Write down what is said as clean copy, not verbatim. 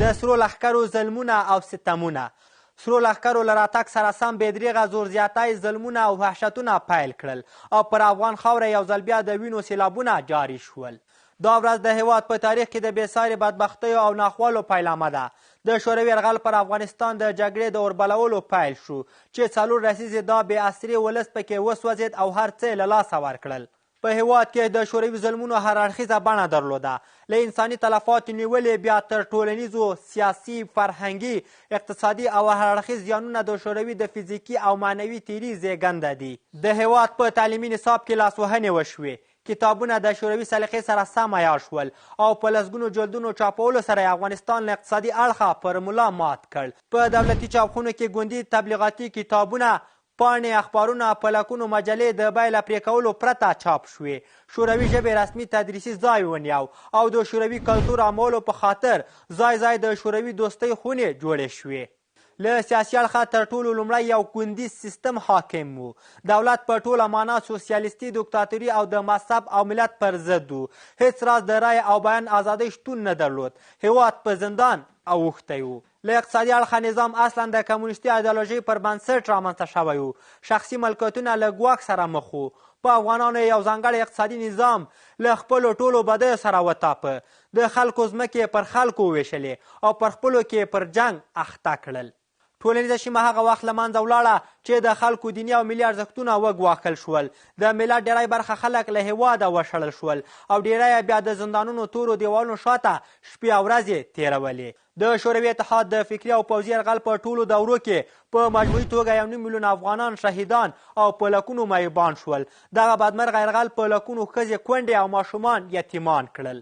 د سرو لښکرو ظلمونه او ستمونه. سرو لښکرو له راتګ سره سم بېدریغه زور زیاتی ظلمونه او وحشتونه پیل کړل او پر افغان خاوره یو ځل بیا د وینو سیلابونه جاري شول. دا ورځ د هیواد په تاریخ کې د بېساري بدبختیو او ناخوالو پیلامه ده. د شوروي یرغل پر افغانستان د جګړې د اوربلولو پیل شو چې 4 لسیزې دا بې اثري ولس پکې وسوځېد او هر څه له لاسه ورکړل. په هیواد کې د شوروي ظلمونو هر اړخیزه بڼه درلوده، له انساني تلفاتو نیولې بیا تر ټولنیزو، سیاسي، فرهنګي، اقتصادي او هر اړخیز زیانونه د شوروي د فزیکي او معنوي تیري زیږنده دي. د هیواد په تعلیمي نصاب کې لاسوهنې وشوې، کتابونه د شوروي سلیقې سره سم عیار شول او په لسګونو جلدونو چاپولو سره افغانستان له اقتصادي اړخه پر ملا مات کړ. په دولتي چاپخونو کې ګوندي تبلیغاتي کتابونه، پاڼې، اخبارونه، په لکونو مجلې د بیې له پرې کولو پرته چاپ شوې. شوروي ژبې رسمي تدریسي ځای ونیو او د شوروي کلتور عامولو په خاطر ځای ځای د شوروي دوستۍ خونې جوړې شوې. له سیاسي اړخه تر ټولو لومړی یو ګوندیز سیستم حاکم و. دولت په ټوله معنا سوسیالیستي دیکتاتوري او د مذهب او ملت پر ضد و. هیڅ راز د رای او بیان ازادۍ شتون نه درلود. هیواد په زندان اوښتی و. له اقتصادي اړخه نظام اصلا د کمونیستي ایدیالوژۍ پر بنسټ رامنځته شوی و. شخصي ملکیتونه له ګواښ سره مخ وو. په افغانانو یو ځانګړی اقتصادي نظام له خپلو ټولو بدیو سره وتاپه. د خلکو ځمکې پر خلکو وویشلې او پر خپلو کې پر جنګ اخته کړل. ټولنیزه شیمه هغه وخت له منځه ولاړه چې د خلکو دیني او ملي ارزښتونه وګواښل شول. د ملت ډیری برخه خلک له هیواده وشړل شول او ډیری بیا د زندانونو تورو دیوالونو شاته شپې او ورځې تېرولې. د شوروي اتحاد د فکري او پوځي یرغل په ټولو دورو کې په مجموعي توګه 1.5 میلیون افغانان شهیدان او په لکونو معیوبان شول. دغه بدمرغه یرغل په لکونو ښځې، کونډې او ماشومان یتیمان کړل.